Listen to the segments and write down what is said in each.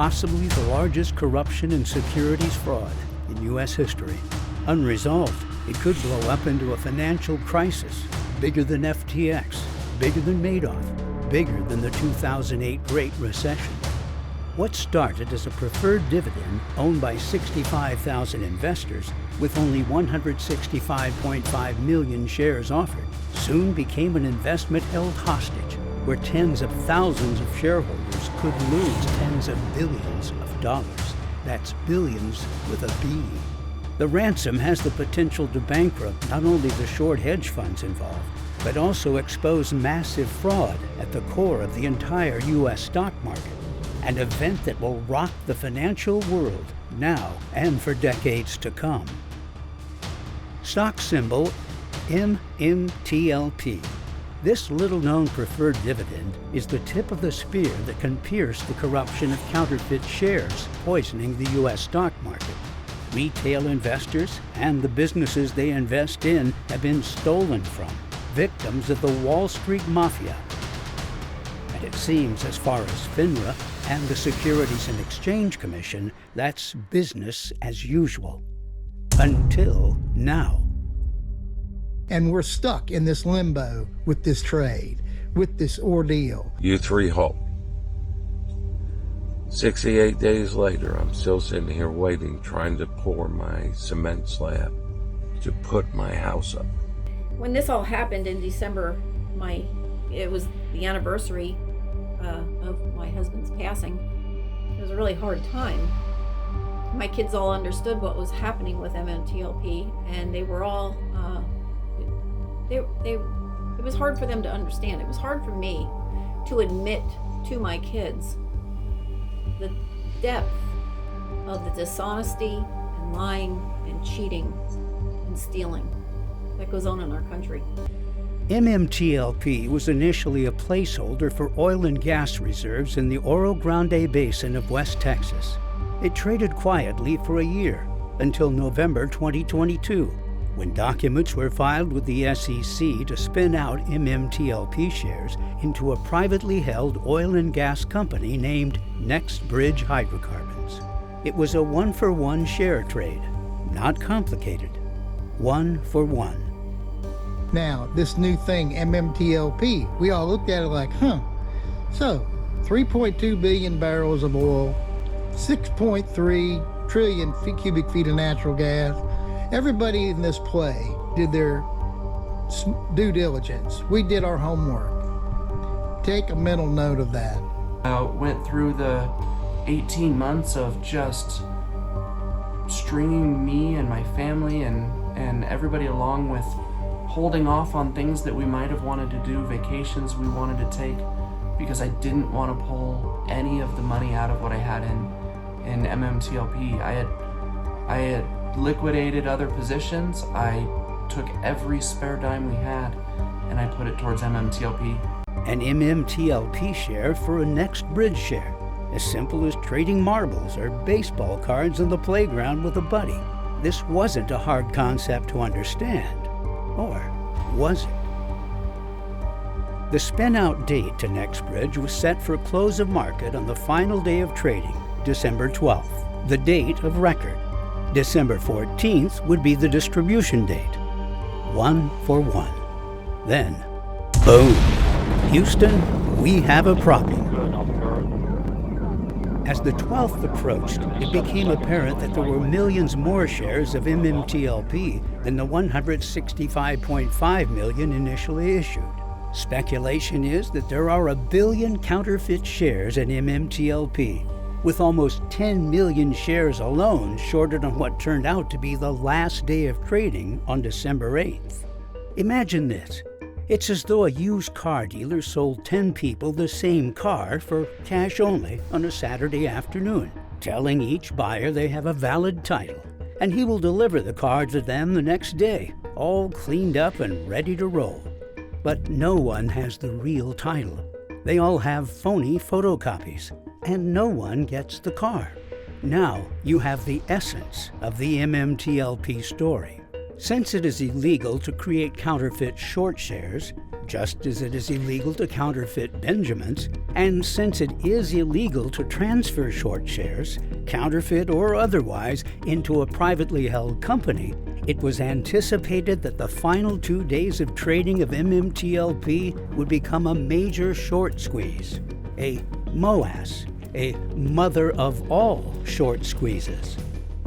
possibly the largest corruption and securities fraud in U.S. history. Unresolved, it could blow up into a financial crisis, bigger than FTX, bigger than Madoff, bigger than the 2008 Great Recession. What started as a preferred dividend owned by 65,000 investors with only 165.5 million shares offered soon became an investment held hostage where tens of thousands of shareholders could lose tens of billions of dollars. That's billions with a B. The ransom has the potential to bankrupt not only the short hedge funds involved, but also expose massive fraud at the core of the entire U.S. stock market. An event that will rock the financial world now and for decades to come. Stock symbol MMTLP. This little-known preferred dividend is the tip of the spear that can pierce the corruption of counterfeit shares poisoning the U.S. stock market. Retail investors and the businesses they invest in have been stolen from, victims of the Wall Street Mafia. And it seems, as far as FINRA and the Securities and Exchange Commission, that's business as usual. Until now. And we're stuck in this limbo with this trade, with this ordeal. U3 halt. 68 days later, I'm still sitting here waiting, trying to pour my cement slab to put my house up. When this all happened in December, it was the anniversary of my husband's passing. It was a really hard time. My kids all understood what was happening with MMTLP, and they were all, it was hard for them to understand. It was hard for me to admit to my kids the depth of the dishonesty and lying and cheating and stealing that goes on in our country. MMTLP was initially a placeholder for oil and gas reserves in the Oro Grande Basin of West Texas. It traded quietly for a year until November 2022, when documents were filed with the SEC to spin out MMTLP shares into a privately held oil and gas company named Bridge Hydrocarbons. It was a one-for-one share trade, not complicated. 1 for 1. Now, this new thing, MMTLP, we all looked at it like, So, 3.2 billion barrels of oil, 6.3 trillion cubic feet of natural gas. Everybody in this play did their due diligence. We did our homework. Take a mental note of that. Went through the 18 months of just stringing me and my family and everybody along with holding off on things that we might have wanted to do, vacations we wanted to take, because I didn't want to pull any of the money out of what I had in MMTLP. I had liquidated other positions. I took every spare dime we had and I put it towards MMTLP. An MMTLP share for a Bridge share, as simple as trading marbles or baseball cards on the playground with a buddy. This wasn't a hard concept to understand. Or was it? The spin-out date to Bridge was set for close of market on the final day of trading, December 12th, the date of record. December 14th would be the distribution date. 1 for 1. Then, boom! Houston, we have a problem. As the 12th approached, it became apparent that there were millions more shares of MMTLP than the 165.5 million initially issued. Speculation is that there are 1 billion counterfeit shares in MMTLP, with almost 10 million shares alone shorted on what turned out to be the last day of trading on December 8th. Imagine this. It's as though a used car dealer sold 10 people the same car for cash only on a Saturday afternoon, telling each buyer they have a valid title, and he will deliver the car to them the next day, all cleaned up and ready to roll. But no one has the real title. They all have phony photocopies, and no one gets the car. Now you have the essence of the MMTLP story. Since it is illegal to create counterfeit short shares, just as it is illegal to counterfeit Benjamins, And since it is illegal to transfer short shares, counterfeit or otherwise, into a privately held company, it was anticipated that the final 2 days of trading of MMTLP would become a major short squeeze, a MOAS, a mother of all short squeezes.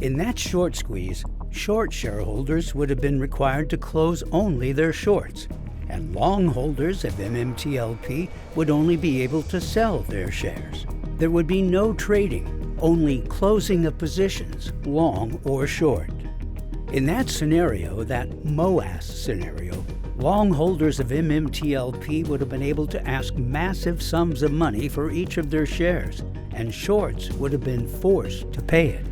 In that short squeeze, short shareholders would have been required to close only their shorts, and long holders of MMTLP would only be able to sell their shares. There would be no trading, only closing of positions, long or short. In that scenario, that MOAS scenario, long holders of MMTLP would have been able to ask massive sums of money for each of their shares, and shorts would have been forced to pay it.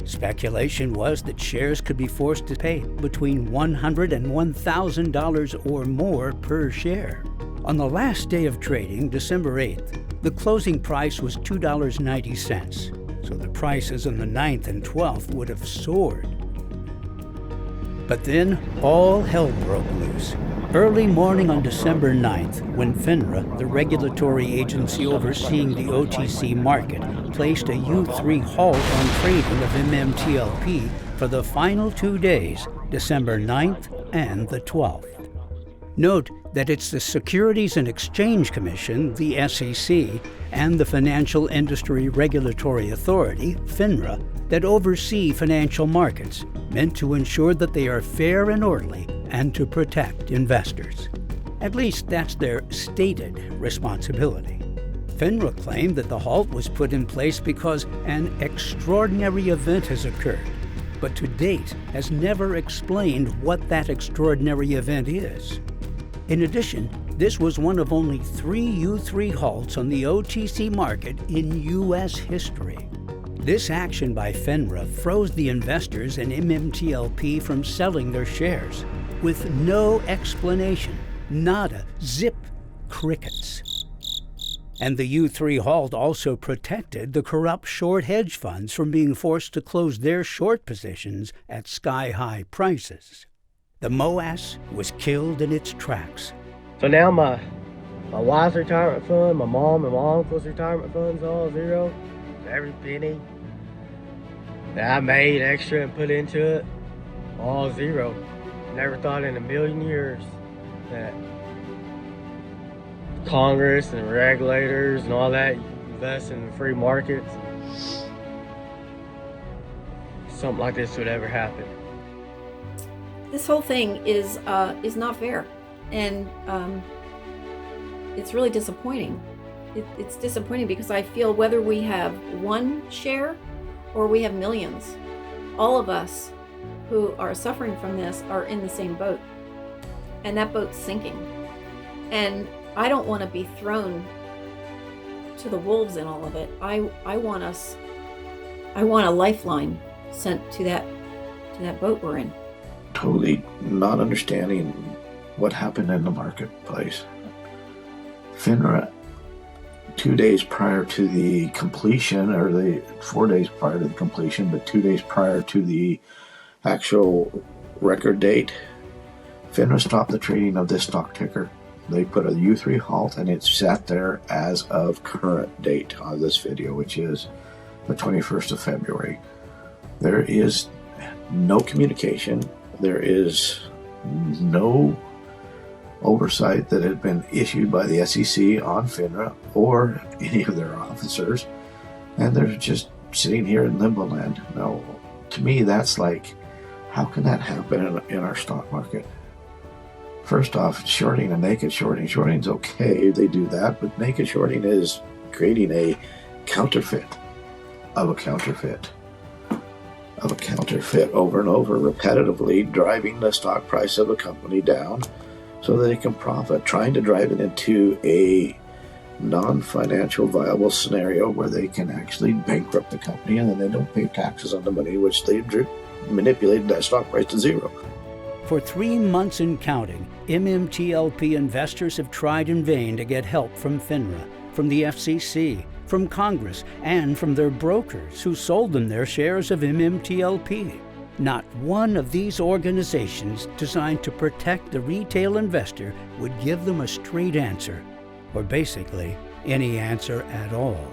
Speculation was that shares could be forced to pay between $100 and $1,000 or more per share. On the last day of trading, December 8th, the closing price was $2.90, so the prices on the 9th and 12th would have soared. But then all hell broke loose. Early morning on December 9th, when FINRA, the regulatory agency overseeing the OTC market, placed a U3 halt on trading of MMTLP for the final 2 days, December 9th and the 12th. Note that it's the Securities and Exchange Commission, the SEC, and the Financial Industry Regulatory Authority, FINRA, that oversee financial markets, meant to ensure that they are fair and orderly and to protect investors. At least that's their stated responsibility. FINRA claimed that the halt was put in place because an extraordinary event has occurred, but to date has never explained what that extraordinary event is. In addition, this was one of only 3 U3 halts on the OTC market in U.S. history. This action by FINRA froze the investors in MMTLP from selling their shares, with no explanation, nada, zip, crickets. And the U3 halt also protected the corrupt short hedge funds from being forced to close their short positions at sky-high prices. The MOAS was killed in its tracks. So now my wife's retirement fund, my mom and my uncle's retirement funds all zero. Every penny that I made extra and put into it, all zero. Never thought in a million years that Congress and regulators and all that invest in the free markets, something like this would ever happen. This whole thing is not fair, and it's really disappointing. It's disappointing because I feel whether we have one share or we have millions, all of us who are suffering from this are in the same boat, and that boat's sinking. And I don't want to be thrown to the wolves in all of it. I want a lifeline sent to that boat we're in. Totally not understanding what happened in the marketplace. FINRA, 2 days prior to the completion, or the 4 days prior to the completion, but 2 days prior to the actual record date, FINRA stopped the trading of this stock ticker. They put a U3 halt, and it sat there as of current date on this video, which is the 21st of February. There is no communication. There is no oversight that had been issued by the SEC on FINRA or any of their officers, and they're just sitting here in limbo land. Now, to me, that's like, how can that happen in our stock market? First off, shorting and naked shorting. Shorting's okay, they do that, but naked shorting is creating a counterfeit of a counterfeit of a counterfeit over and over, repetitively driving the stock price of a company down so that they can profit, trying to drive it into a non-financial viable scenario where they can actually bankrupt the company, and then they don't pay taxes on the money, which they manipulated that stock price to zero. For 3 months and counting, MMTLP investors have tried in vain to get help from FINRA, from the FCC, from Congress, and from their brokers who sold them their shares of MMTLP. Not one of these organizations designed to protect the retail investor would give them a straight answer, or basically any answer at all.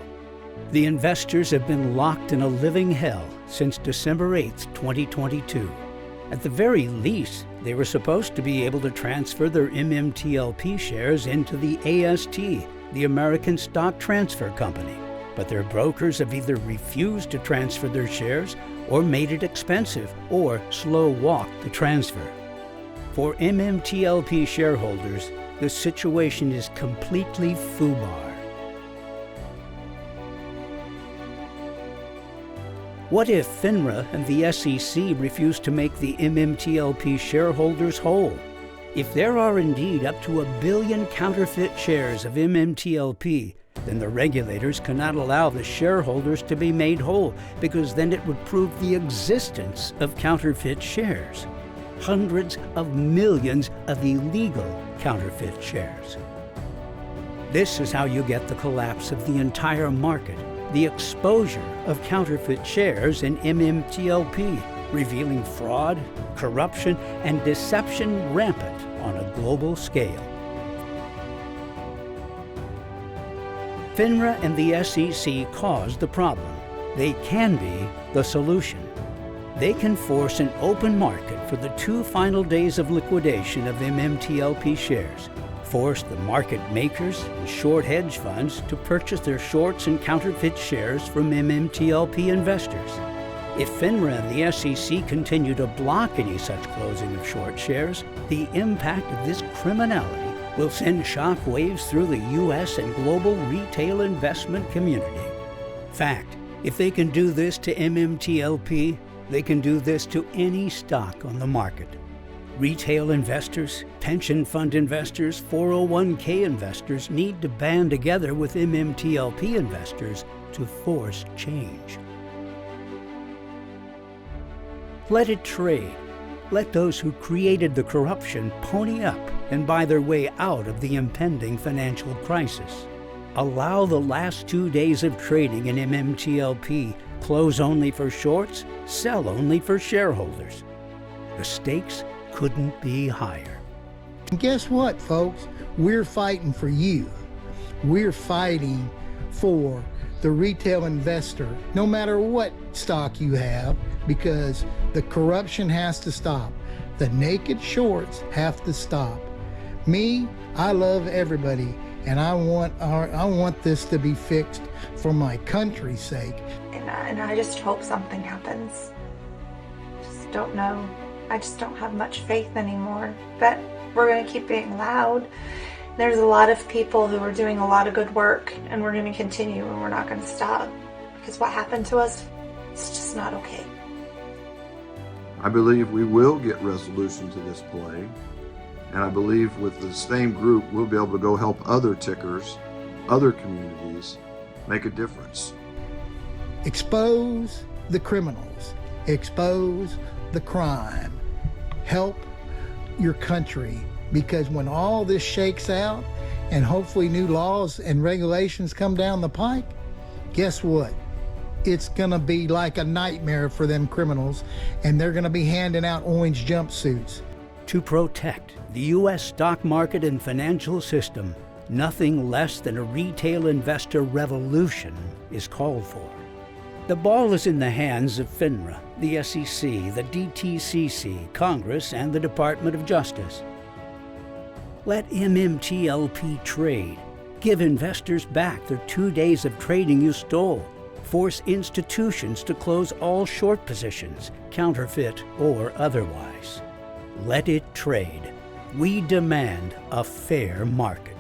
The investors have been locked in a living hell since December 8, 2022. At the very least, they were supposed to be able to transfer their MMTLP shares into the AST, the American Stock Transfer Company. But their brokers have either refused to transfer their shares or made it expensive or slow-walked the transfer. For MMTLP shareholders, the situation is completely FUBAR. What if FINRA and the SEC refuse to make the MMTLP shareholders whole? If there are indeed up to 1 billion counterfeit shares of MMTLP, then the regulators cannot allow the shareholders to be made whole, because then it would prove the existence of counterfeit shares. Hundreds of millions of illegal counterfeit shares. This is how you get the collapse of the entire market, the exposure of counterfeit shares in MMTLP, revealing fraud, corruption, and deception rampant on a global scale. FINRA and the SEC caused the problem. They can be the solution. They can force an open market for the 2 final days of liquidation of MMTLP shares, force the market makers and short hedge funds to purchase their shorts and counterfeit shares from MMTLP investors. If FINRA and the SEC continue to block any such closing of short shares, the impact of this criminality will send shock waves through the U.S. and global retail investment community. Fact, if they can do this to MMTLP, they can do this to any stock on the market. Retail investors, pension fund investors, 401k investors need to band together with MMTLP investors to force change. Let it trade. Let those who created the corruption pony up and buy their way out of the impending financial crisis. Allow the last 2 days of trading in MMTLP close only for shorts, sell only for shareholders. The stakes couldn't be higher. And guess what, folks? We're fighting for you. We're fighting for the retail investor, no matter what stock you have, because the corruption has to stop. The naked shorts have to stop. Me, I love everybody, and I want this to be fixed for my country's sake. And I just hope something happens. Just don't know. I just don't have much faith anymore. But we're going to keep being loud. There's a lot of people who are doing a lot of good work, and we're going to continue, and we're not going to stop. Because what happened to us, it's just not okay. I believe we will get resolution to this plague, and I believe with the same group, we'll be able to go help other tickers, other communities, make a difference. Expose the criminals. Expose the crime. Help your country, because when all this shakes out and hopefully new laws and regulations come down the pike, guess what? It's gonna be like a nightmare for them criminals, and they're gonna be handing out orange jumpsuits. To protect the U.S. stock market and financial system, nothing less than a retail investor revolution is called for. The ball is in the hands of FINRA, the SEC, the DTCC, Congress, and the Department of Justice. Let MMTLP trade. Give investors back their 2 days of trading you stole. Force institutions to close all short positions, counterfeit or otherwise. Let it trade. We demand a fair market.